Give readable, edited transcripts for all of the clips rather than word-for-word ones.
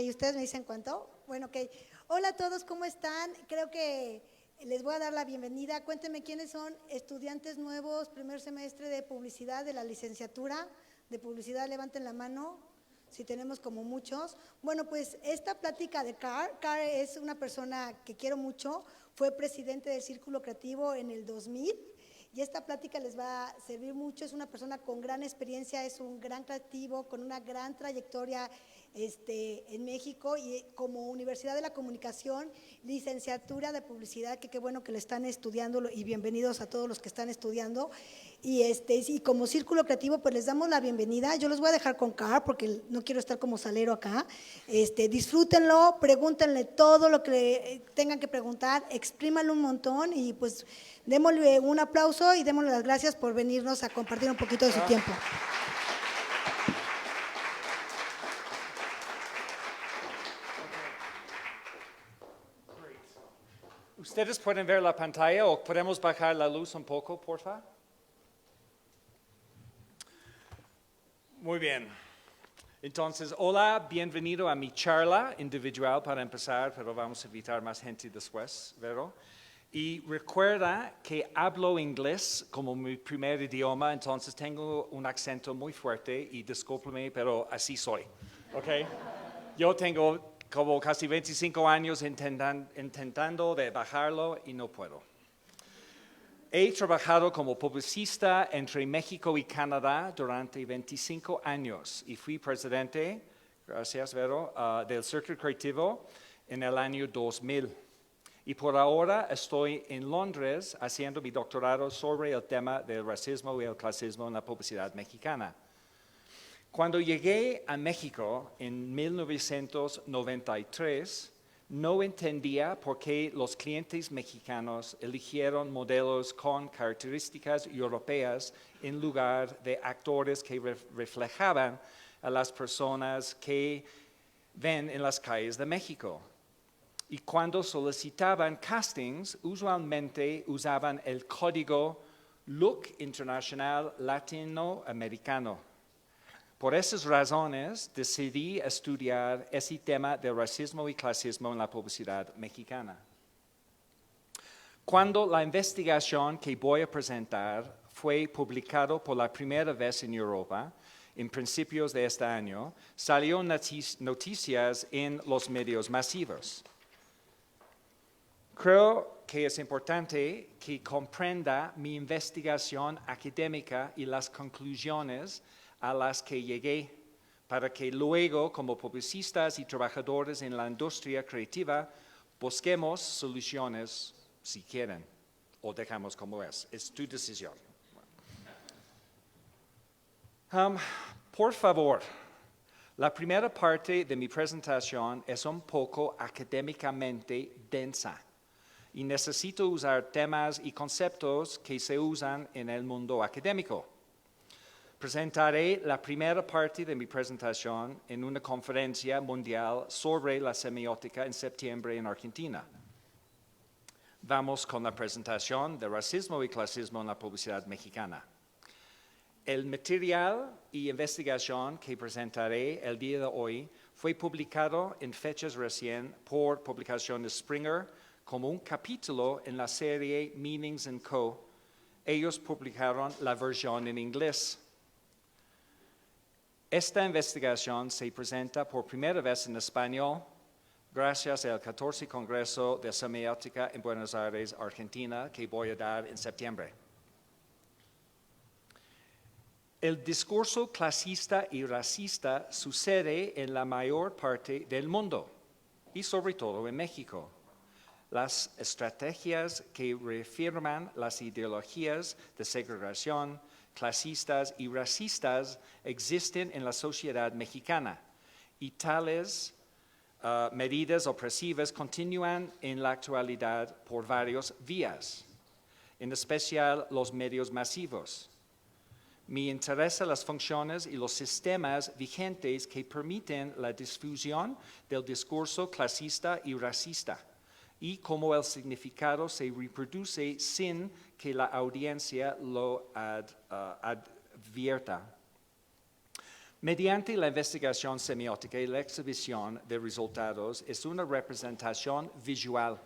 ¿y ustedes me dicen cuánto? Bueno, ok. Hola a todos, ¿cómo están? Creo que les voy a dar la bienvenida. Cuéntenme quiénes son estudiantes nuevos, primer semestre de publicidad, de la licenciatura de publicidad, levanten la mano, si tenemos como muchos. Bueno, pues esta plática de Carl es una persona que quiero mucho, fue presidente del Círculo Creativo en el 2000, y esta plática les va a servir mucho. Es una persona con gran experiencia, es un gran creativo, con una gran trayectoria en México, y como Universidad de la Comunicación, licenciatura de Publicidad, que qué bueno que le están estudiando, y bienvenidos a todos los que están estudiando. Y como Círculo Creativo, pues les damos la bienvenida. Yo los voy a dejar con Carl porque no quiero estar como salero acá. Disfrútenlo, pregúntenle todo lo que tengan que preguntar, exprímanlo un montón, y pues démosle un aplauso y démosle las gracias por venirnos a compartir un poquito de su tiempo. ¿Ustedes pueden ver la pantalla o podemos bajar la luz un poco, por favor? Muy bien. Entonces, hola, bienvenido a mi charla individual para empezar, pero vamos a invitar más gente después, ¿verdad? Y recuerda que hablo inglés como mi primer idioma, entonces tengo un acento muy fuerte y discúlpeme, pero así soy, ¿ok? Yo tengo como casi 25 años intentando de bajarlo y no puedo. He trabajado como publicista entre México y Canadá durante 25 años y fui presidente, gracias Vero, del Circulo Creativo en el año 2000. Y por ahora estoy en Londres haciendo mi doctorado sobre el tema del racismo y el clasismo en la publicidad mexicana. Cuando llegué a México en 1993, no entendía por qué los clientes mexicanos eligieron modelos con características europeas en lugar de actores que reflejaban a las personas que ven en las calles de México. Y cuando solicitaban castings, usualmente usaban el código Look Internacional Latinoamericano. Por esas razones, decidí estudiar ese tema del racismo y clasismo en la publicidad mexicana. Cuando la investigación que voy a presentar fue publicado por la primera vez en Europa, en principios de este año, salió noticias en los medios masivos. Creo que es importante que comprenda mi investigación académica y las conclusiones a las que llegué, para que luego, como publicistas y trabajadores en la industria creativa, busquemos soluciones si quieren, o dejamos como es tu decisión. Por favor, la primera parte de mi presentación es un poco académicamente densa y necesito usar temas y conceptos que se usan en el mundo académico. Presentaré la primera parte de mi presentación en una conferencia mundial sobre la semiótica en septiembre en Argentina. Vamos con la presentación de racismo y clasismo en la publicidad mexicana. El material y investigación que presentaré el día de hoy fue publicado en fechas recién por publicación de Springer como un capítulo en la serie Meanings & Co. Ellos publicaron la versión en inglés. Esta investigación se presenta por primera vez en español gracias al 14 Congreso de Semiótica en Buenos Aires, Argentina, que voy a dar en septiembre. El discurso clasista y racista sucede en la mayor parte del mundo y sobre todo en México. Las estrategias que reafirman las ideologías de segregación, clasistas y racistas existen en la sociedad mexicana y tales medidas opresivas continúan en la actualidad por varias vías, en especial los medios masivos. Me interesan las funciones y los sistemas vigentes que permiten la difusión del discurso clasista y racista y cómo el significado se reproduce sin que la audiencia lo advierta. Mediante la investigación semiótica y la exhibición de resultados es una representación visual.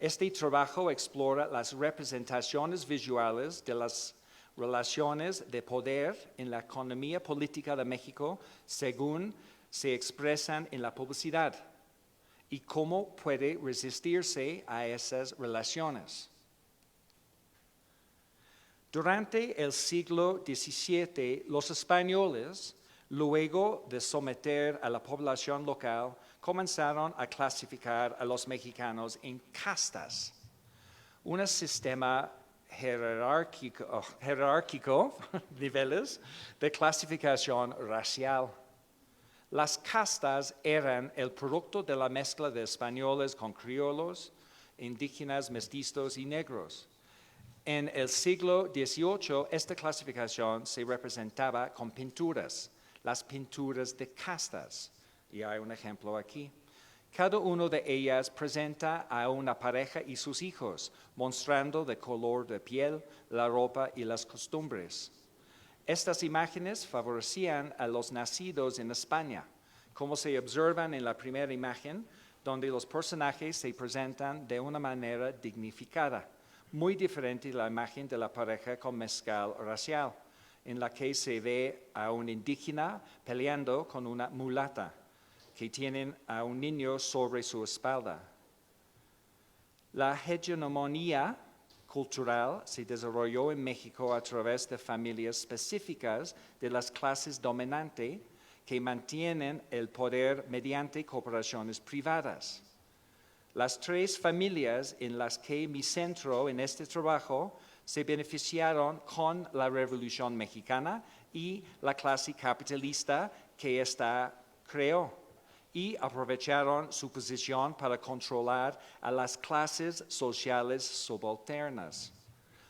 Este trabajo explora las representaciones visuales de las relaciones de poder en la economía política de México según se expresan en la publicidad y cómo puede resistirse a esas relaciones. Durante el siglo XVII, los españoles, luego de someter a la población local, comenzaron a clasificar a los mexicanos en castas, un sistema jerárquico, niveles de clasificación racial. Las castas eran el producto de la mezcla de españoles con criollos, indígenas, mestizos y negros. En el siglo XVIII, esta clasificación se representaba con pinturas, las pinturas de castas. Y hay un ejemplo aquí. Cada una de ellas presenta a una pareja y sus hijos, mostrando el color de piel, la ropa y las costumbres. Estas imágenes favorecían a los nacidos en España, como se observan en la primera imagen, donde los personajes se presentan de una manera dignificada, muy diferente de la imagen de la pareja con mezcal racial, en la que se ve a un indígena peleando con una mulata, que tienen a un niño sobre su espalda. La hegemonía cultural se desarrolló en México a través de familias específicas de las clases dominantes que mantienen el poder mediante corporaciones privadas. Las tres familias en las que me centro en este trabajo se beneficiaron con la Revolución Mexicana y la clase capitalista que ésta creó, y aprovecharon su posición para controlar a las clases sociales subalternas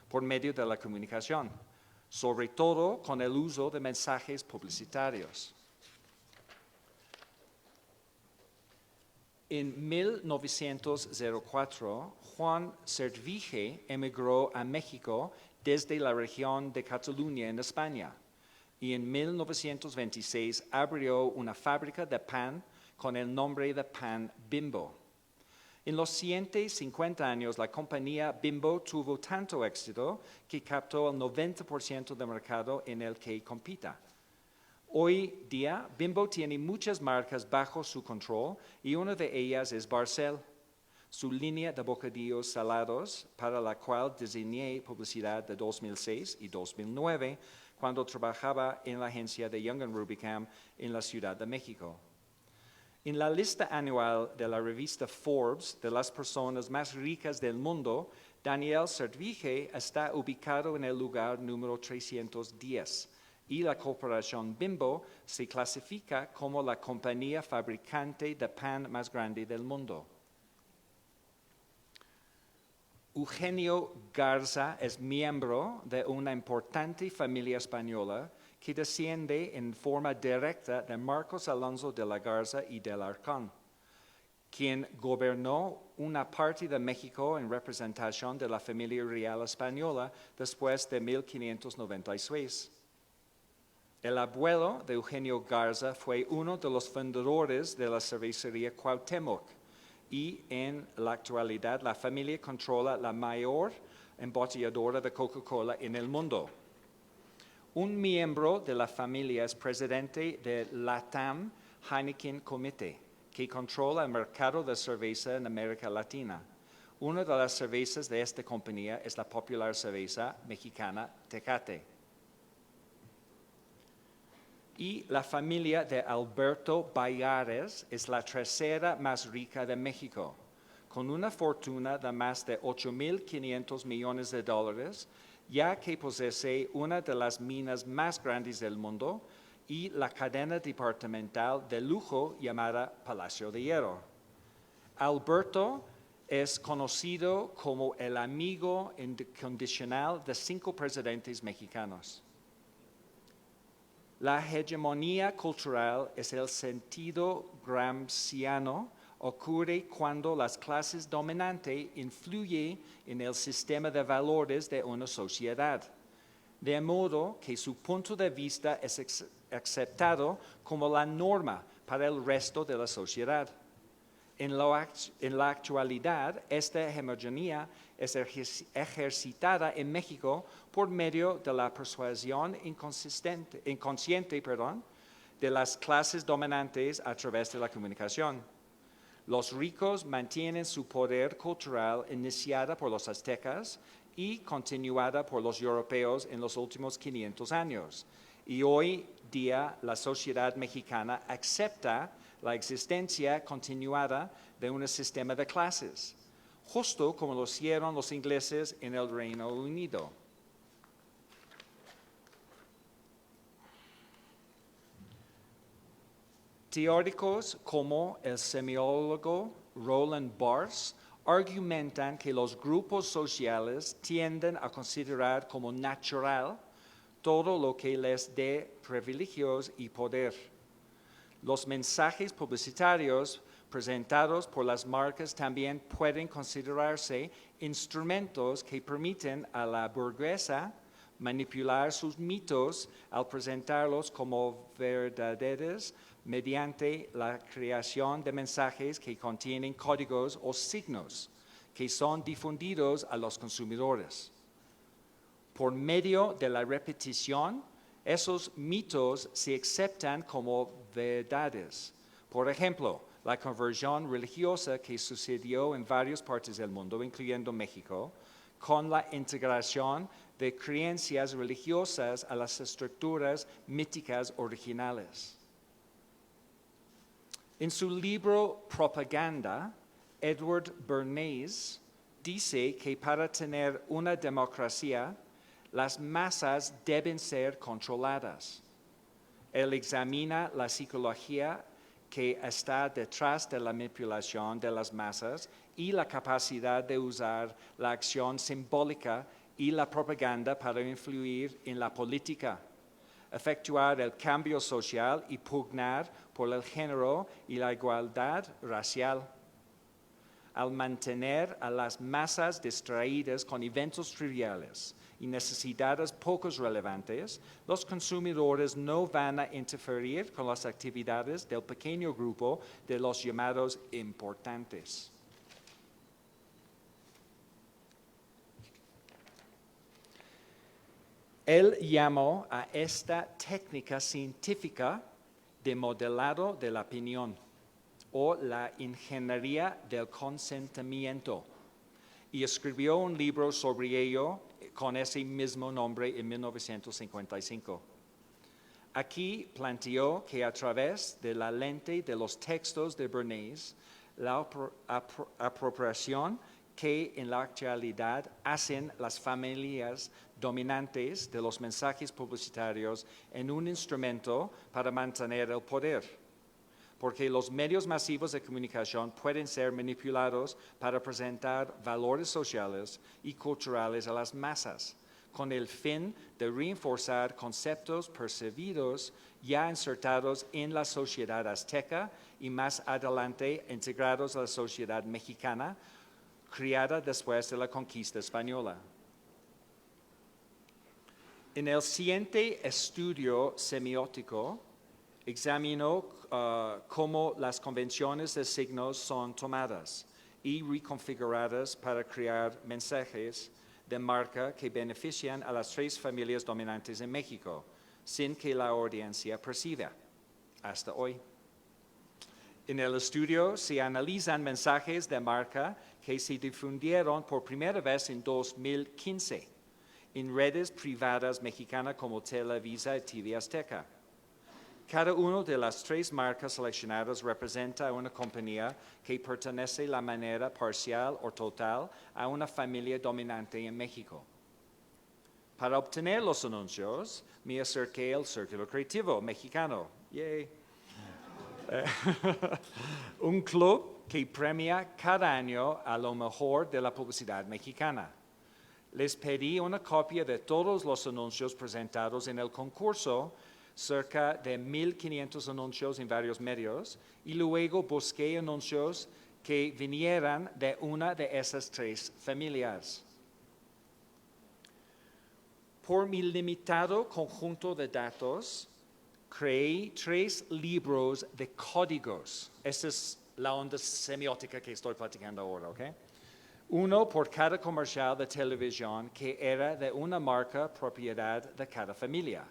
por medio de la comunicación, sobre todo con el uso de mensajes publicitarios. En 1904, Juan Cervije emigró a México desde la región de Cataluña en España, y en 1926 abrió una fábrica de pan con el nombre de Pan Bimbo. En los siguientes 50 años, la compañía Bimbo tuvo tanto éxito que captó el 90% del mercado en el que compita. Hoy día, Bimbo tiene muchas marcas bajo su control y una de ellas es Barcel, su línea de bocadillos salados, para la cual diseñé publicidad de 2006 y 2009, cuando trabajaba en la agencia de Young & Rubicam en la Ciudad de México. En la lista anual de la revista Forbes de las personas más ricas del mundo, Daniel Cervije está ubicado en el lugar número 310 y la corporación Bimbo se clasifica como la compañía fabricante de pan más grande del mundo. Eugenio Garza es miembro de una importante familia española que desciende en forma directa de Marcos Alonso de la Garza y del Arcón, quien gobernó una parte de México en representación de la familia real española después de 1596. El abuelo de Eugenio Garza fue uno de los fundadores de la cervecería Cuauhtémoc, y en la actualidad la familia controla la mayor embotelladora de Coca-Cola en el mundo. Un miembro de la familia es presidente de LATAM Heineken Comité, que controla el mercado de cerveza en América Latina. Una de las cervezas de esta compañía es la popular cerveza mexicana Tecate. Y la familia de Alberto Bayares es la tercera más rica de México, con una fortuna de más de 8.500 millones de dólares, ya que posee una de las minas más grandes del mundo y la cadena departamental de lujo llamada Palacio de Hierro. Alberto es conocido como el amigo incondicional de 5 presidentes mexicanos. La hegemonía cultural es el sentido gramsciano, ocurre cuando las clases dominantes influyen en el sistema de valores de una sociedad, de modo que su punto de vista es aceptado como la norma para el resto de la sociedad. En la actualidad, esta hegemonía es ejercitada en México por medio de la persuasión inconsciente de las clases dominantes a través de la comunicación. Los ricos mantienen su poder cultural iniciada por los aztecas y continuada por los europeos en los últimos 500 años. Y hoy día la sociedad mexicana acepta la existencia continuada de un sistema de clases, justo como lo hicieron los ingleses en el Reino Unido. Teóricos como el semiólogo Roland Barthes argumentan que los grupos sociales tienden a considerar como natural todo lo que les dé privilegios y poder. Los mensajes publicitarios presentados por las marcas también pueden considerarse instrumentos que permiten a la burguesa manipular sus mitos al presentarlos como verdaderos mediante la creación de mensajes que contienen códigos o signos que son difundidos a los consumidores. Por medio de la repetición, esos mitos se aceptan como verdades. Por ejemplo, la conversión religiosa que sucedió en varias partes del mundo, incluyendo México, con la integración de creencias religiosas a las estructuras míticas originales. En su libro Propaganda, Edward Bernays dice que para tener una democracia, las masas deben ser controladas. Él examina la psicología que está detrás de la manipulación de las masas y la capacidad de usar la acción simbólica y la propaganda para influir en la política, efectuar el cambio social y pugnar por el género y la igualdad racial. Al mantener a las masas distraídas con eventos triviales y necesidades poco relevantes, los consumidores no van a interferir con las actividades del pequeño grupo de los llamados importantes. Él llamó a esta técnica científica de modelado de la opinión o la ingeniería del consentimiento y escribió un libro sobre ello con ese mismo nombre en 1955. Aquí planteó que a través de la lente de los textos de Bernays, la apropiación que en la actualidad hacen las familias dominantes de los mensajes publicitarios en un instrumento para mantener el poder, porque los medios masivos de comunicación pueden ser manipulados para presentar valores sociales y culturales a las masas, con el fin de reforzar conceptos percibidos ya insertados en la sociedad azteca y más adelante integrados a la sociedad mexicana, creada después de la conquista española. En el siguiente estudio semiótico, examinó cómo las convenciones de signos son tomadas y reconfiguradas para crear mensajes de marca que benefician a las tres familias dominantes en México, sin que la audiencia perciba, hasta hoy. En el estudio se analizan mensajes de marca que se difundieron por primera vez en 2015 en redes privadas mexicanas como Televisa y TV Azteca. Cada una de las tres marcas seleccionadas representa a una compañía que pertenece de manera parcial o total a una familia dominante en México. Para obtener los anuncios, me acerqué al Circulo Creativo mexicano. ¡Yay! Un club que premia cada año a lo mejor de la publicidad mexicana. Les pedí una copia de todos los anuncios presentados en el concurso, cerca de 1,500 anuncios en varios medios, y luego busqué anuncios que vinieran de una de esas tres familias. Por mi limitado conjunto de datos, creé 3 libros de códigos. Esta es la onda semiótica que estoy platicando ahora, ¿ok? Uno por cada comercial de televisión que era de una marca propiedad de cada familia.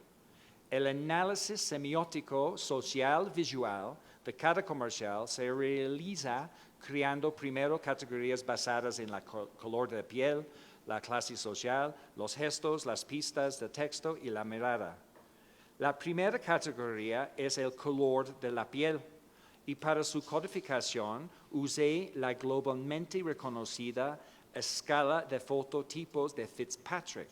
El análisis semiótico social visual de cada comercial se realiza creando primero categorías basadas en la color de piel, la clase social, los gestos, las pistas de texto y la mirada. La primera categoría es el color de la piel y para su codificación usé la globalmente reconocida escala de fototipos de Fitzpatrick.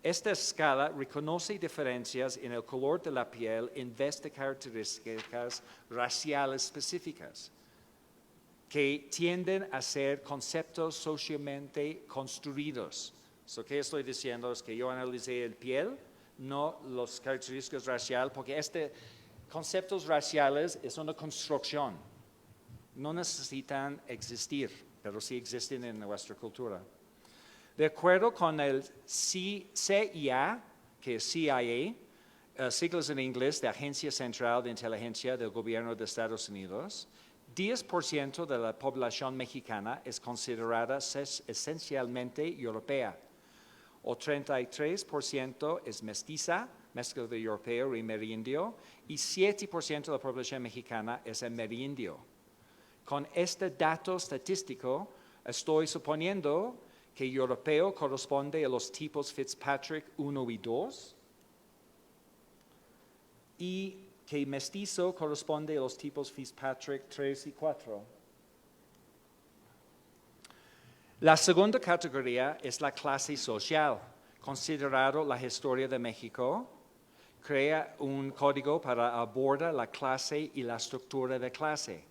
Esta escala reconoce diferencias en el color de la piel en vez de características raciales específicas, que tienden a ser conceptos socialmente construidos. ¿Qué estoy diciendo? Es que yo analicé el piel, no las características raciales, porque conceptos raciales es una construcción. No necesitan existir, pero sí existen en nuestra cultura. De acuerdo con el CIA, que es CIA, siglas en inglés de Agencia Central de Inteligencia del Gobierno de Estados Unidos, 10% de la población mexicana es considerada esencialmente europea, o 33% es mestiza, mezcla de europeo y merindio, y 7% de la población mexicana es amerindio. Con este dato estadístico, estoy suponiendo que europeo corresponde a los tipos Fitzpatrick 1 y 2, y que mestizo corresponde a los tipos Fitzpatrick 3 y 4. La segunda categoría es la clase social. Considerado la historia de México, crea un código para abordar la clase y la estructura de clase.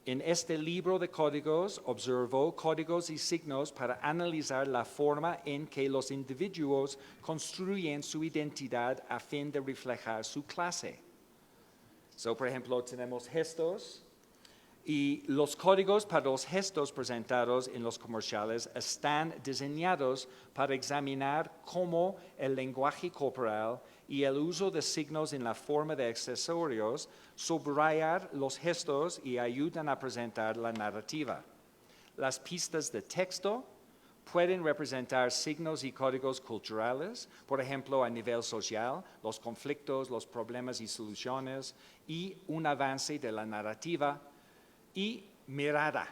En este libro de códigos observó códigos y signos para analizar la forma en que los individuos construyen su identidad a fin de reflejar su clase. Por ejemplo, tenemos gestos y los códigos para los gestos presentados en los comerciales están diseñados para examinar cómo el lenguaje corporal y el uso de signos en la forma de accesorios subrayar los gestos y ayudan a presentar la narrativa. Las pistas de texto pueden representar signos y códigos culturales, por ejemplo, a nivel social, los conflictos, los problemas y soluciones, y un avance de la narrativa. Y mirada.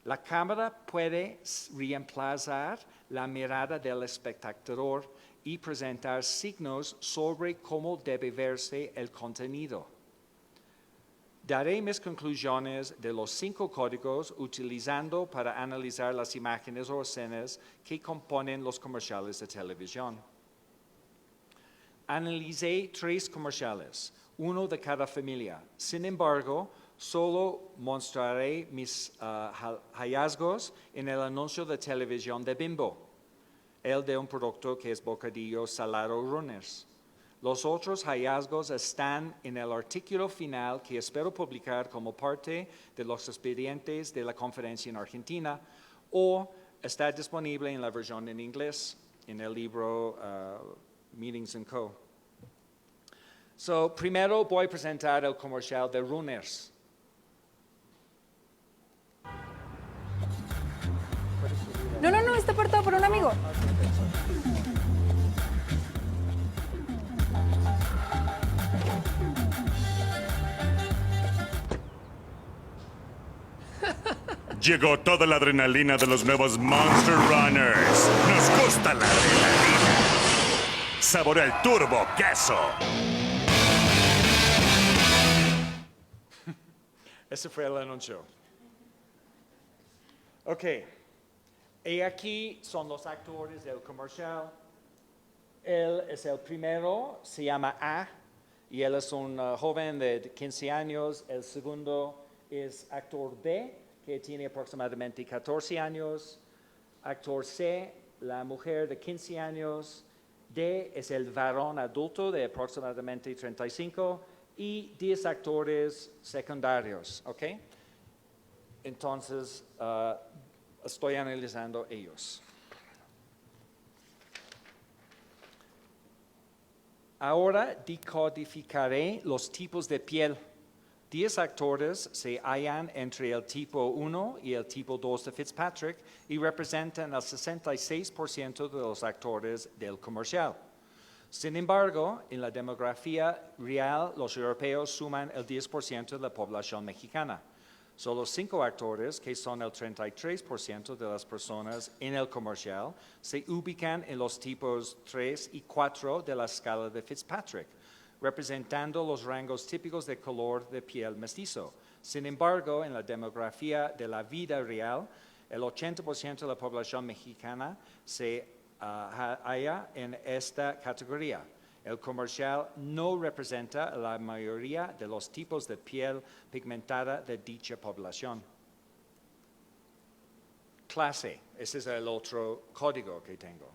La cámara puede reemplazar la mirada del espectador y presentar signos sobre cómo debe verse el contenido. Daré mis conclusiones de los 5 códigos utilizando para analizar las imágenes o escenas que componen los comerciales de televisión. Analicé 3 comerciales, uno de cada familia. Sin embargo, solo mostraré mis hallazgos en el anuncio de televisión de Bimbo, el de un producto que es bocadillo salado Runners. Los otros hallazgos están en el artículo final que espero publicar como parte de los expedientes de la conferencia en Argentina o está disponible en la versión en inglés en el libro Meetings & Co. Primero voy a presentar el comercial de Runners. No, está apartado por un amigo. Llegó toda la adrenalina de los nuevos Monster Runners. Nos gusta la adrenalina. Saborea el turbo queso. Ese fue el anuncio. Ok. Y aquí son los actores del comercial. Él es el primero, se llama A, y él es un joven de 15 años. El segundo es actor B, que tiene aproximadamente 14 años. Actor C, la mujer de 15 años. D es el varón adulto de aproximadamente 35. Y 10 actores secundarios, ¿ok? Entonces, estoy analizando ellos. Ahora decodificaré los tipos de piel. 10 actores se hallan entre el tipo 1 y el tipo 2 de Fitzpatrick y representan el 66% de los actores del comercial. Sin embargo, en la demografía real, los europeos suman el 10% de la población mexicana. Solo 5 actores, que son el 33% de las personas en el comercial, se ubican en los tipos 3 y 4 de la escala de Fitzpatrick, representando los rangos típicos de color de piel mestizo. Sin embargo, en la demografía de la vida real, el 80% de la población mexicana se halla en esta categoría. El comercial no representa la mayoría de los tipos de piel pigmentada de dicha población. Clase, ese es el otro código que tengo.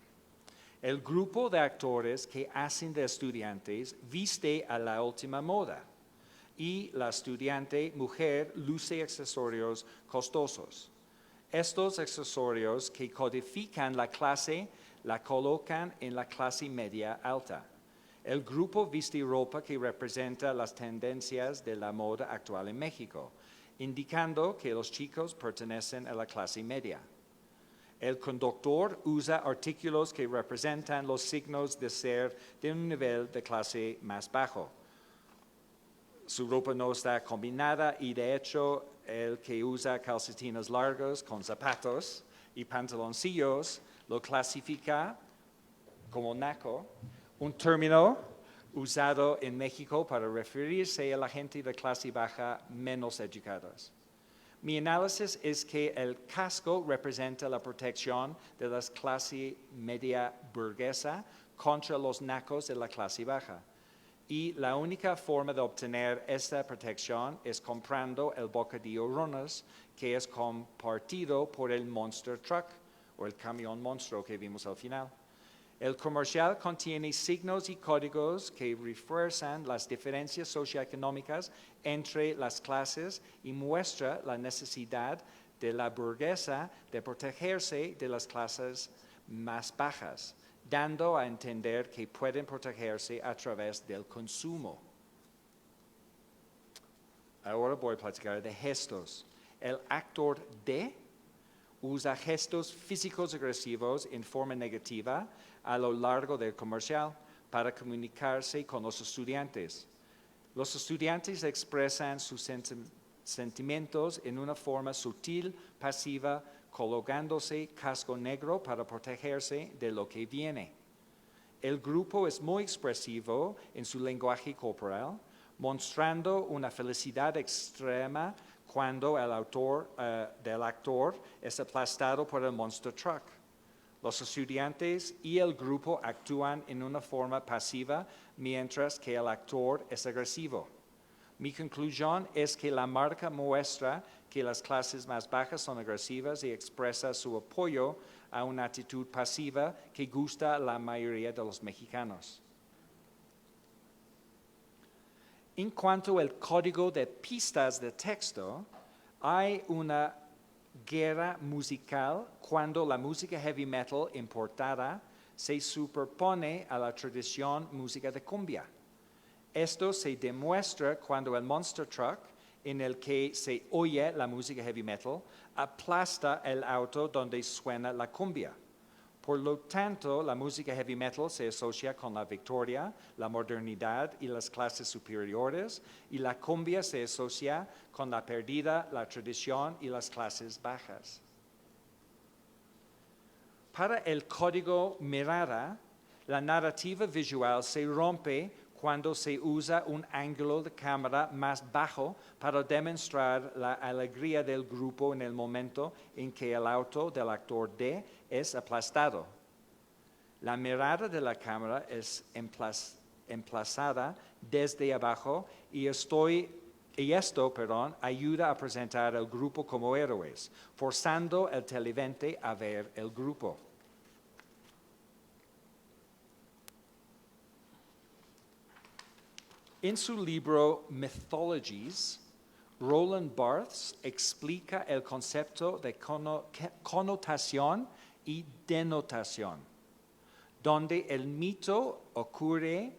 El grupo de actores que hacen de estudiantes viste a la última moda y la estudiante mujer luce accesorios costosos. Estos accesorios que codifican la clase la colocan en la clase media alta. El grupo viste ropa que representa las tendencias de la moda actual en México, indicando que los chicos pertenecen a la clase media. El conductor usa artículos que representan los signos de ser de un nivel de clase más bajo. Su ropa no está combinada y de hecho el que usa calcetines largos con zapatos y pantaloncillos lo clasifica como naco, un término usado en México para referirse a la gente de clase baja menos educados. Mi análisis es que el casco representa la protección de la clase media burguesa contra los nacos de la clase baja. Y la única forma de obtener esta protección es comprando el bocadillo Ronas, que es compartido por el Monster Truck, o el camión monstruo que vimos al final. El comercial contiene signos y códigos que refuerzan las diferencias socioeconómicas entre las clases y muestra la necesidad de la burguesa de protegerse de las clases más bajas, dando a entender que pueden protegerse a través del consumo. Ahora voy a platicar de gestos. El actor D usa gestos físicos agresivos en forma negativa a lo largo del comercial para comunicarse con los estudiantes. Los estudiantes expresan sus sentimientos en una forma sutil, pasiva, colocándose casco negro para protegerse de lo que viene. El grupo es muy expresivo en su lenguaje corporal, mostrando una felicidad extrema cuando el actor es aplastado por el Monster Truck. Los estudiantes y el grupo actúan en una forma pasiva, mientras que el actor es agresivo. Mi conclusión es que la marca muestra que las clases más bajas son agresivas y expresa su apoyo a una actitud pasiva que gusta a la mayoría de los mexicanos. En cuanto al código de pistas de texto, hay una guerra musical cuando la música heavy metal importada se superpone a la tradición música de cumbia. Esto se demuestra cuando el Monster Truck, en el que se oye la música heavy metal, aplasta el auto donde suena la cumbia. Por lo tanto, la música heavy metal se asocia con la victoria, la modernidad y las clases superiores, y la cumbia se asocia con la pérdida, la tradición y las clases bajas. Para el código mirada, la narrativa visual se rompe cuando se usa un ángulo de cámara más bajo para demostrar la alegría del grupo en el momento en que el auto del actor D es aplastado. La mirada de la cámara es emplazada desde abajo y esto ayuda a presentar al grupo como héroes, forzando al televidente a ver el grupo. En su libro Mythologies, Roland Barthes explica el concepto de connotación y denotación, donde el mito ocurre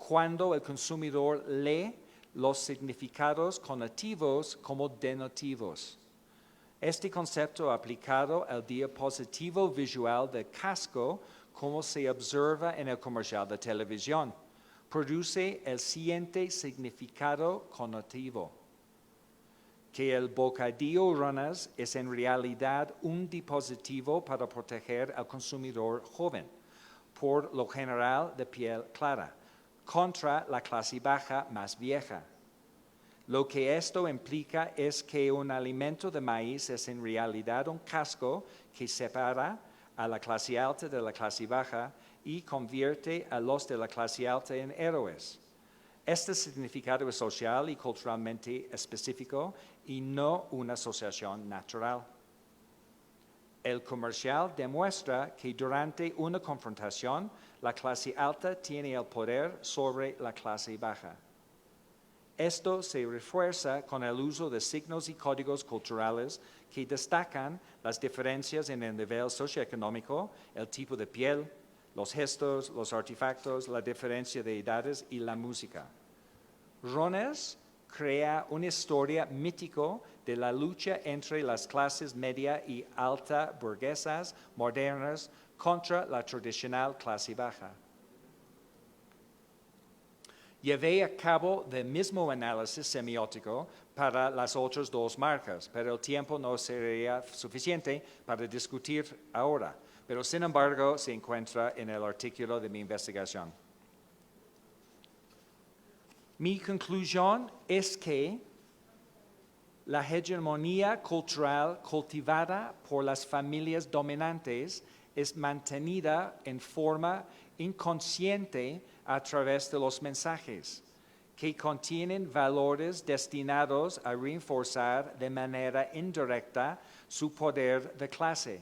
cuando el consumidor lee los significados connotativos como denotativos. Este concepto aplicado al dispositivo visual del casco, como se observa en el comercial de televisión, produce el siguiente significado connotativo: que el bocadillo Runners es en realidad un dispositivo para proteger al consumidor joven, por lo general de piel clara, contra la clase baja más vieja. Lo que esto implica es que un alimento de maíz es en realidad un casco que separa a la clase alta de la clase baja y convierte a los de la clase alta en héroes. Este significado es social y culturalmente específico y no una asociación natural. El comercial demuestra que durante una confrontación, la clase alta tiene el poder sobre la clase baja. Esto se refuerza con el uso de signos y códigos culturales que destacan las diferencias en el nivel socioeconómico, el tipo de piel, los gestos, los artefactos, la diferencia de edades y la música. Runners crea una historia mítica de la lucha entre las clases media y alta burguesas modernas contra la tradicional clase baja. Llevé a cabo el mismo análisis semiótico para las otras dos marcas, pero el tiempo no sería suficiente para discutir ahora, pero sin embargo se encuentra en el artículo de mi investigación. Mi conclusión es que la hegemonía cultural cultivada por las familias dominantes es mantenida en forma inconsciente a través de los mensajes, que contienen valores destinados a reforzar de manera indirecta su poder de clase.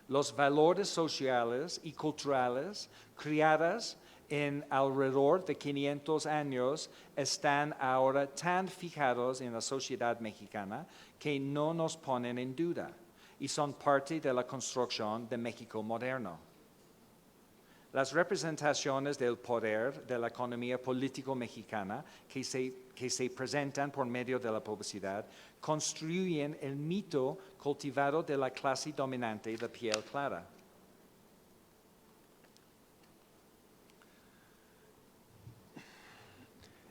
Los valores sociales y culturales creados en alrededor de 500 años están ahora tan fijados en la sociedad mexicana que no nos ponen en duda y son parte de la construcción de México moderno. Las representaciones del poder de la economía político mexicana que se presentan por medio de la publicidad construyen el mito cultivado de la clase dominante de piel clara.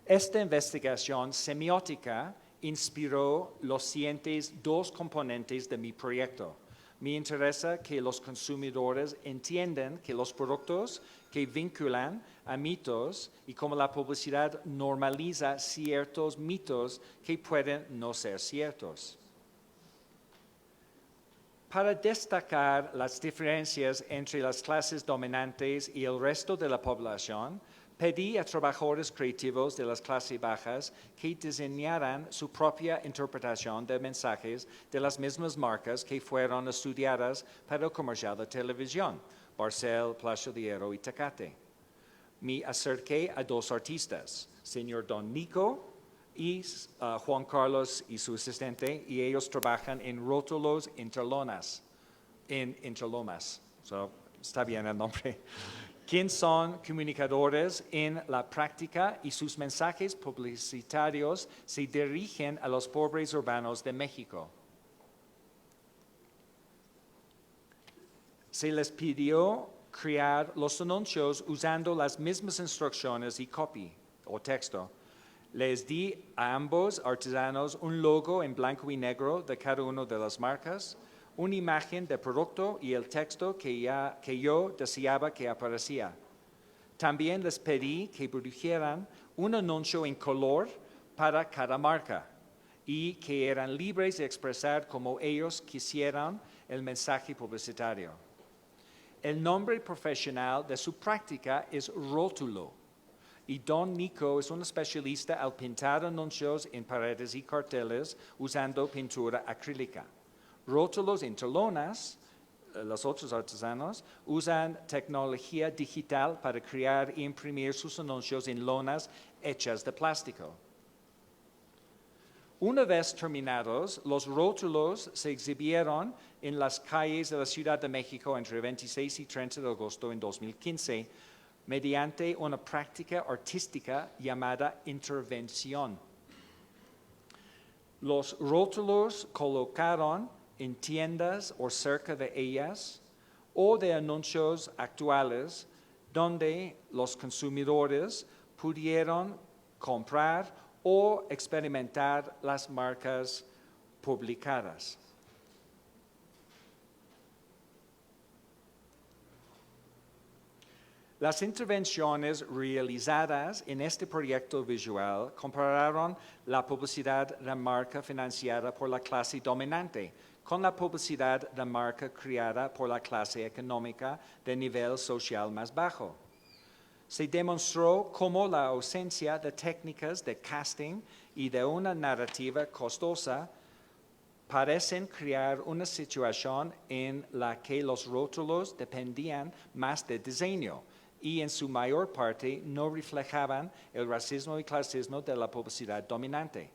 Esta investigación semiótica inspiró los siguientes dos componentes de mi proyecto. Me interesa que los consumidores entiendan que los productos que vinculan a mitos y cómo la publicidad normaliza ciertos mitos que pueden no ser ciertos. Para destacar las diferencias entre las clases dominantes y el resto de la población, pedí a trabajadores creativos de las clases bajas que diseñaran su propia interpretación de mensajes de las mismas marcas que fueron estudiadas para el comercial de televisión, Barcel, Palacio de Hierro y Tecate. Me acerqué a dos artistas, señor Don Nico y Juan Carlos y su asistente, y ellos trabajan en rótulos interlomas. So, está bien el nombre. ¿Quién son comunicadores en la práctica y sus mensajes publicitarios se dirigen a los pobres urbanos de México? Se les pidió crear los anuncios usando las mismas instrucciones y copy o texto. Les di a ambos artesanos un logo en blanco y negro de cada una de las marcas, una imagen de producto y el texto que yo deseaba que aparecía. También les pedí que produjeran un anuncio en color para cada marca y que eran libres de expresar como ellos quisieran el mensaje publicitario. El nombre profesional de su práctica es rótulo y Don Nico es un especialista al pintar anuncios en paredes y carteles usando pintura acrílica. Rótulos interlonas, los otros artesanos, usan tecnología digital para crear e imprimir sus anuncios en lonas hechas de plástico. Una vez terminados, los rótulos se exhibieron en las calles de la Ciudad de México entre 26 y 30 de agosto en 2015 mediante una práctica artística llamada intervención. Los rótulos colocaron en tiendas o cerca de ellas o de anuncios actuales donde los consumidores pudieron comprar o experimentar las marcas publicadas. Las intervenciones realizadas en este proyecto visual compararon la publicidad de marca financiada por la clase dominante con la publicidad de marca creada por la clase económica de nivel social más bajo. Se demostró cómo la ausencia de técnicas de casting y de una narrativa costosa parecen crear una situación en la que los rótulos dependían más de diseño y en su mayor parte no reflejaban el racismo y clasismo de la publicidad dominante,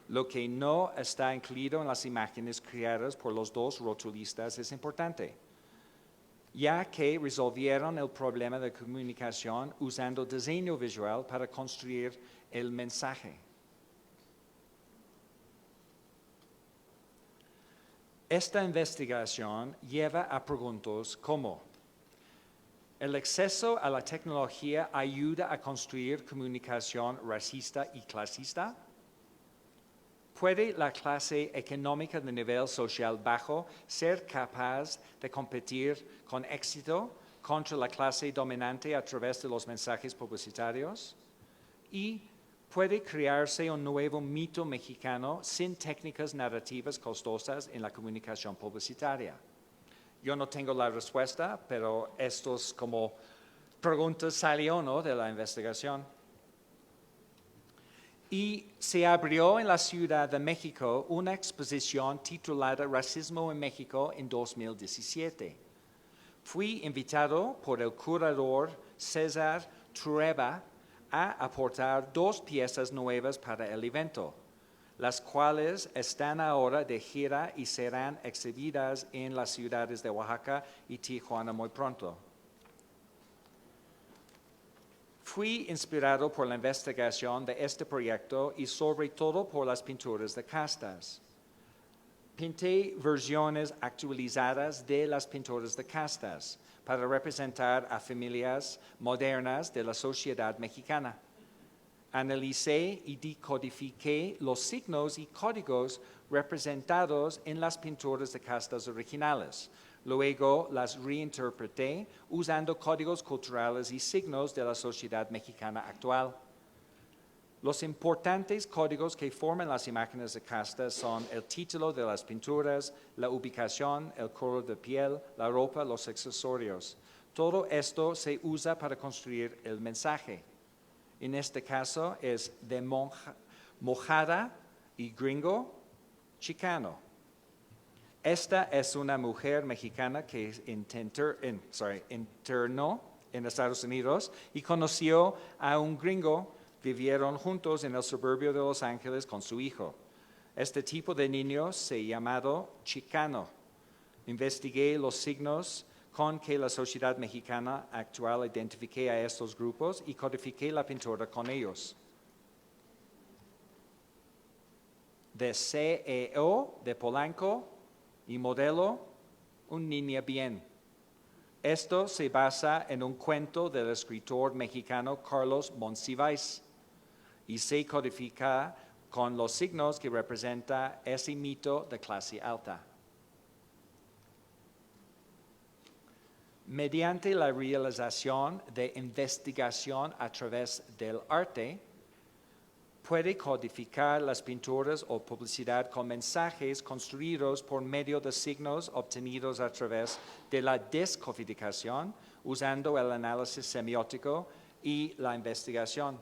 lo que no está incluido en las imágenes creadas por los dos rotulistas es importante, ya que resolvieron el problema de comunicación usando diseño visual para construir el mensaje. Esta investigación lleva a preguntas como: ¿el acceso a la tecnología ayuda a construir comunicación racista y clasista? ¿Puede la clase económica de nivel social bajo ser capaz de competir con éxito contra la clase dominante a través de los mensajes publicitarios? ¿Y puede crearse un nuevo mito mexicano sin técnicas narrativas costosas en la comunicación publicitaria? Yo no tengo la respuesta, pero estos como preguntas salieron, ¿no?, de la investigación. Y se abrió en la Ciudad de México una exposición titulada Racismo en México en 2017. Fui invitado por el curador César Trueba a aportar 2 piezas nuevas para el evento, las cuales están ahora de gira y serán exhibidas en las ciudades de Oaxaca y Tijuana muy pronto. Fui inspirado por la investigación de este proyecto y sobre todo por las pinturas de castas. Pinté versiones actualizadas de las pinturas de castas para representar a familias modernas de la sociedad mexicana. Analicé y decodifiqué los signos y códigos representados en las pinturas de castas originales. Luego las reinterpreté usando códigos culturales y signos de la sociedad mexicana actual. Los importantes códigos que forman las imágenes de castas son el título de las pinturas, la ubicación, el color de piel, la ropa, los accesorios. Todo esto se usa para construir el mensaje. En este caso es de mojada y gringo, chicano. Esta es una mujer mexicana que internó en Estados Unidos y conoció a un gringo. Vivieron juntos en el suburbio de Los Ángeles con su hijo. Este tipo de niño se llamado chicano. Investigué los signos con que la sociedad mexicana actual identifique a estos grupos y codifiqué la pintura con ellos. De CEO de Polanco y modelo, un niño bien. Esto se basa en un cuento del escritor mexicano Carlos Monsiváis y se codifica con los signos que representa ese mito de clase alta. Mediante la realización de investigación a través del arte, puede codificar las pinturas o publicidad con mensajes construidos por medio de signos obtenidos a través de la descodificación, usando el análisis semiótico y la investigación.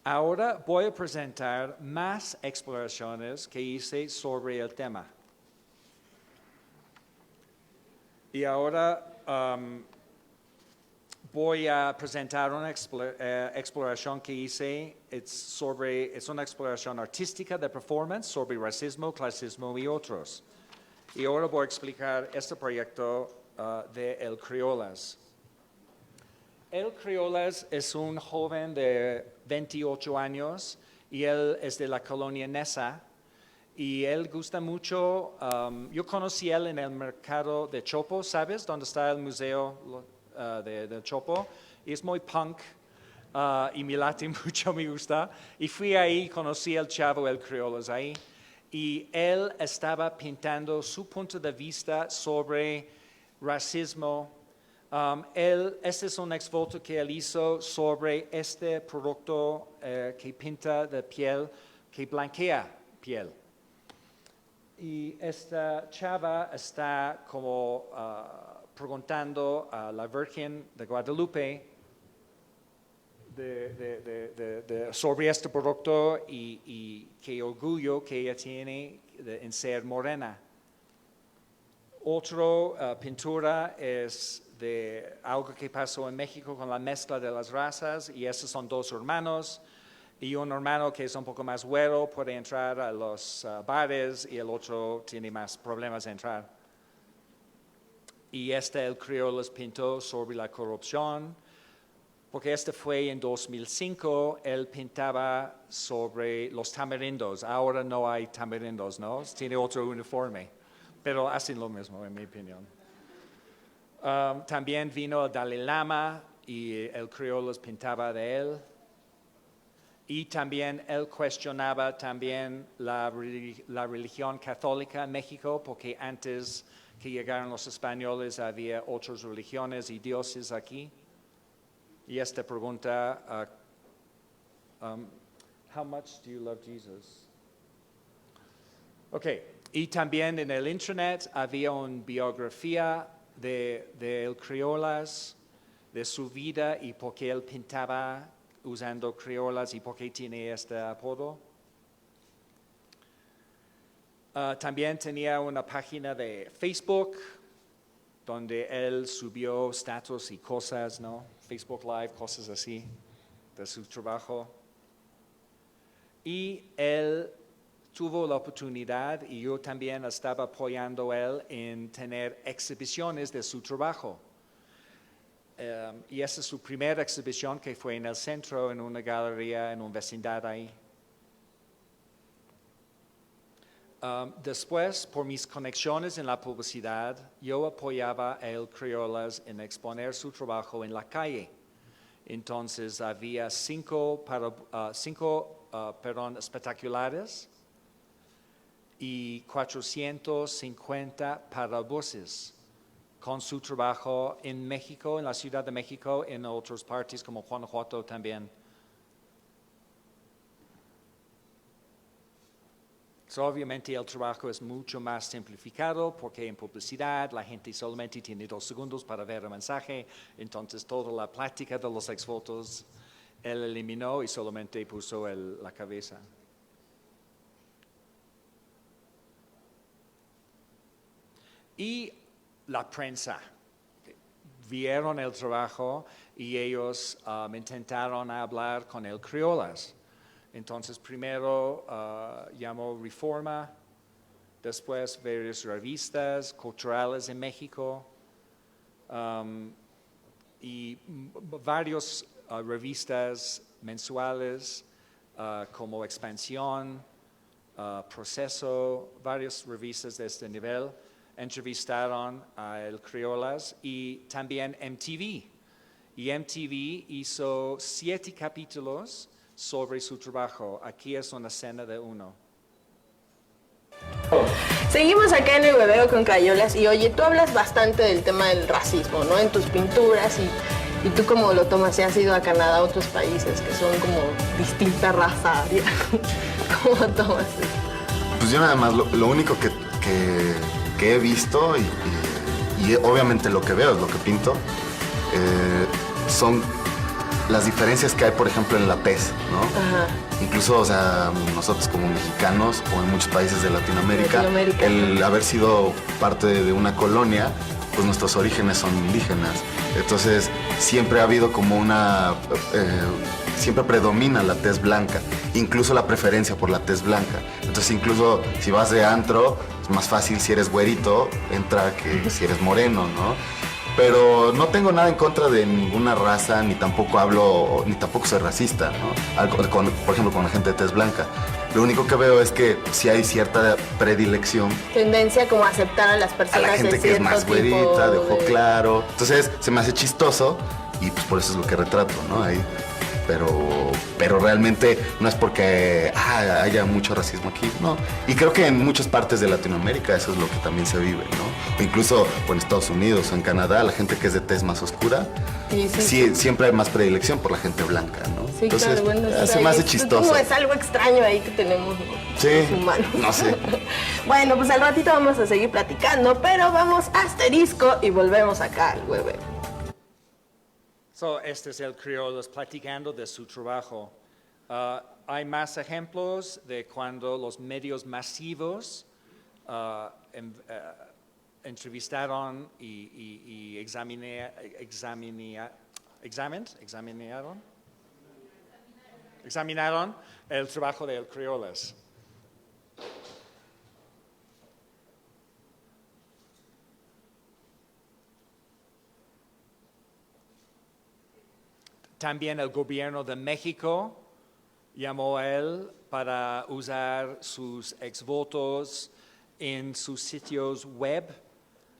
Ahora voy a presentar más exploraciones que hice sobre el tema. Y ahora voy a presentar una exploración que hice. Es una exploración artística de performance sobre racismo, clasismo y otros. Y ahora voy a explicar este proyecto de El Criolas. El Criolas es un joven de 28 años y él es de la colonia Nesa y él gusta mucho, yo conocí a él en el mercado de Chopo, ¿sabes? Donde está el museo de Chopo, y es muy punk y me late mucho, me gusta, y fui ahí, conocí al chavo El Criolas ahí, y él estaba pintando su punto de vista sobre racismo. Este es un exfoto que él hizo sobre este producto que pinta de piel, que blanquea piel. Y esta chava está como preguntando a la Virgen de Guadalupe sobre este producto y qué orgullo que ella tiene en ser morena. Otra pintura es de algo que pasó en México con la mezcla de las razas, y estos son dos hermanos, y un hermano que es un poco más güero puede entrar a los bares y el otro tiene más problemas de entrar. Y el Criolas pintó sobre la corrupción, porque fue en 2005, él pintaba sobre los tamarindos. Ahora no hay tamarindos, ¿no? Tiene otro uniforme, pero hacen lo mismo, en mi opinión. También vino el Dalai Lama y el Criolas pintaba de él. Y también él cuestionaba también la religión católica en México, porque antes que llegaron los españoles había otras religiones y dioses aquí. Y esta pregunta, how much do you love Jesus? Okay, y también en el internet había una biografía de El Criolas, de su vida y por qué él pintaba usando criolas y por qué tiene este apodo. También tenía una página de Facebook donde él subió status y cosas, ¿no? Facebook Live, cosas así, de su trabajo. Y él tuvo la oportunidad, y yo también estaba apoyando a él en tener exhibiciones de su trabajo. Y esa es su primera exhibición, que fue en el centro, en una galería, en una vecindad ahí. Después, por mis conexiones en la publicidad, yo apoyaba a El Criolas en exponer su trabajo en la calle. Entonces, había cinco espectaculares y 450 parabuses con su trabajo en México, en la Ciudad de México, en otras partes como Guanajuato también. Obviamente el trabajo es mucho más simplificado porque en publicidad la gente solamente tiene 2 segundos para ver el mensaje, entonces toda la plática de los exfotos él eliminó y solamente puso la cabeza. Y la prensa vieron el trabajo y ellos intentaron hablar con El Criolas. Entonces, primero llamó Reforma, después varias revistas culturales en México y varias revistas mensuales como Expansión, Proceso, varias revistas de este nivel entrevistaron a El Criolas y también MTV. Y MTV hizo 7 capítulos sobre su trabajo. Aquí es una escena de uno. Seguimos acá en el hueveo con Crayolas y oye, tú hablas bastante del tema del racismo, ¿no? En tus pinturas y tú cómo lo tomas, si has ido a Canadá, a otros países que son como distinta raza, ¿cómo tomas eso? Pues yo nada más, lo único que he visto y obviamente lo que veo es lo que pinto, son las diferencias que hay, por ejemplo, en la tez, ¿no? Ajá. Incluso, o sea, nosotros como mexicanos o en muchos países de Latinoamérica, el haber sido parte de una colonia, pues nuestros orígenes son indígenas. Entonces siempre ha habido como siempre predomina la tez blanca, incluso la preferencia por la tez blanca. Entonces incluso si vas de antro, es más fácil si eres güerito entrar que si eres moreno, ¿no? Pero no tengo nada en contra de ninguna raza, ni tampoco soy racista, ¿no? Por ejemplo, con la gente de tez blanca. Lo único que veo es que sí hay cierta predilección. Tendencia como a aceptar a las A personas la gente de que es cierto más tipo güerita, de ojo claro. Entonces se me hace chistoso y pues por eso es lo que retrato, ¿no? Ahí. Pero realmente no es porque haya mucho racismo aquí, no. Y creo que en muchas partes de Latinoamérica eso es lo que también se vive, ¿no? O incluso en Estados Unidos o en Canadá, la gente que es de tez más oscura, sí, siempre hay más predilección por la gente blanca, ¿no? Sí, entonces, claro, bueno, se me hace chistoso. Como es algo extraño ahí que tenemos los humanos. No sé. Bueno, pues al ratito vamos a seguir platicando, pero vamos a asterisco y volvemos acá al hueveo. Este es el criollo platicando de su trabajo. Hay más ejemplos de cuando los medios masivos entrevistaron y examinaron el trabajo de el criollas. También el gobierno de México llamó a él para usar sus exvotos en sus sitios web,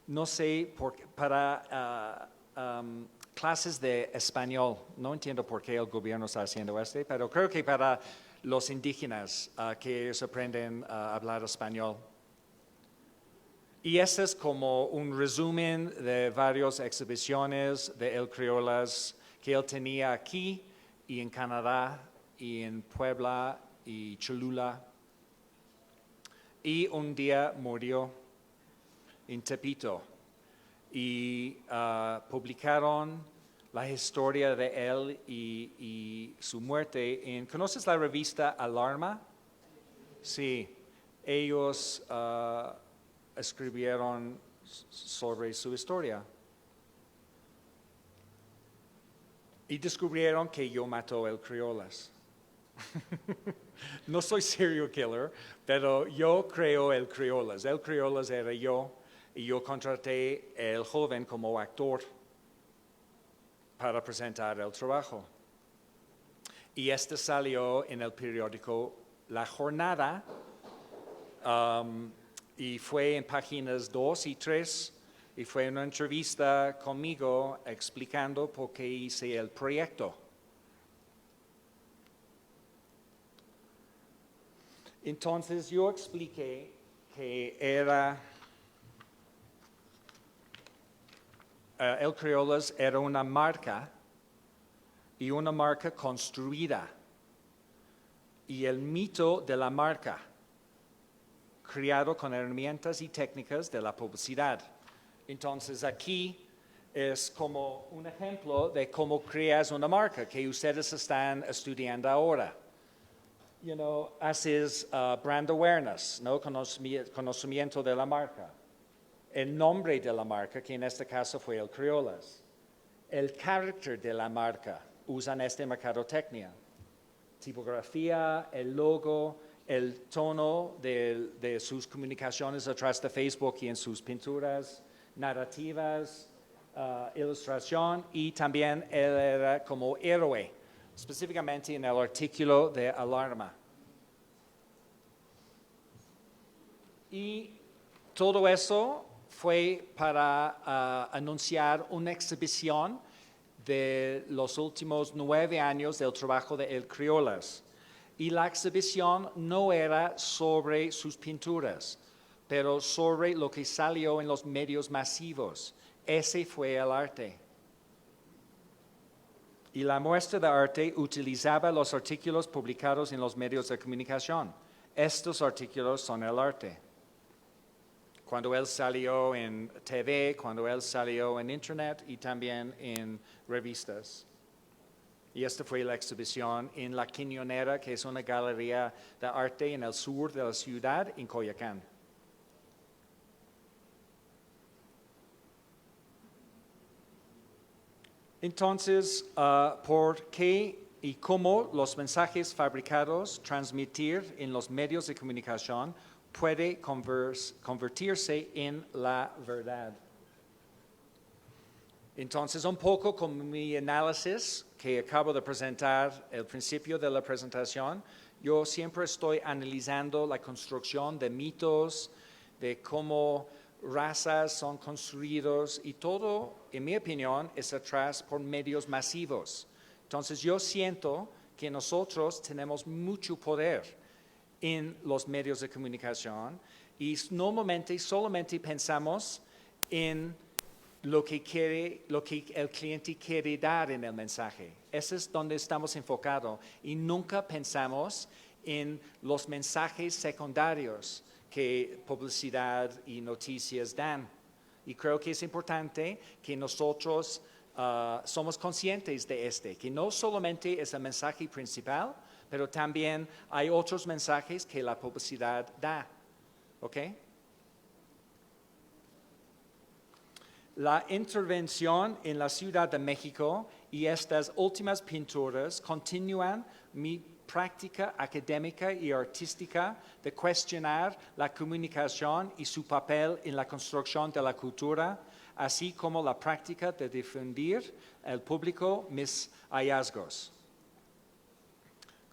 no sé, para clases de español. No entiendo por qué el gobierno está haciendo esto, pero creo que para los indígenas que ellos aprenden a hablar español. Y este es como un resumen de varias exhibiciones de El Criollas que él tenía aquí y en Canadá y en Puebla y Cholula. Y un día murió en Tepito y publicaron la historia de él y su muerte en... ¿Conoces la revista Alarma? Sí, ellos escribieron sobre su historia. Y descubrieron que yo mató el criollas. No soy serial killer, pero yo creo el criollas. El criollas era yo y yo contraté el joven como actor para presentar el trabajo. Y este salió en el periódico La Jornada y fue en páginas 2 y 3. Y fue una entrevista conmigo explicando por qué hice el proyecto. Entonces yo expliqué que era, El Criollas era una marca y una marca construida. Y el mito de la marca, creado con herramientas y técnicas de la publicidad. Entonces aquí es como un ejemplo de cómo creas una marca que ustedes están estudiando ahora. Haces brand awareness, ¿no? Conocimiento de la marca. El nombre de la marca, que en este caso fue el Criollas. El carácter de la marca, usan mercadotecnia. Tipografía, el logo, el tono de sus comunicaciones a través de Facebook y en sus pinturas, narrativas, ilustración, y también él era como héroe, específicamente en el artículo de Alarma. Y todo eso fue para anunciar una exhibición de los últimos 9 años del trabajo de El Criollas. Y la exhibición no era sobre sus pinturas, pero sobre lo que salió en los medios masivos. Ese fue el arte. Y la muestra de arte utilizaba los artículos publicados en los medios de comunicación. Estos artículos son el arte. Cuando él salió en TV, cuando él salió en Internet y también en revistas. Y esta fue la exhibición en La Quiñonera, que es una galería de arte en el sur de la ciudad, en Coyoacán. Entonces, ¿por qué y cómo los mensajes fabricados, transmitir en los medios de comunicación puede convertirse en la verdad? Entonces, un poco con mi análisis que acabo de presentar al principio de la presentación, yo siempre estoy analizando la construcción de mitos, de cómo razas son construidos y todo, en mi opinión, es atrás por medios masivos. Entonces, yo siento que nosotros tenemos mucho poder en los medios de comunicación y normalmente solamente pensamos en lo que el cliente quiere dar en el mensaje. Ese es donde estamos enfocados y nunca pensamos en los mensajes secundarios que publicidad y noticias dan. Y creo que es importante que nosotros somos conscientes de que no solamente es el mensaje principal, pero también hay otros mensajes que la publicidad da. ¿Ok? La intervención en la Ciudad de México y estas últimas pinturas continúan mi práctica académica y artística de cuestionar la comunicación y su papel en la construcción de la cultura, así como la práctica de difundir al público mis hallazgos.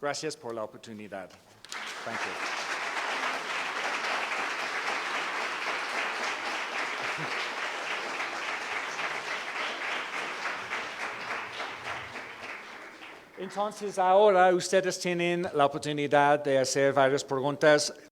Gracias por la oportunidad. Thank you. Entonces ahora ustedes tienen la oportunidad de hacer varias preguntas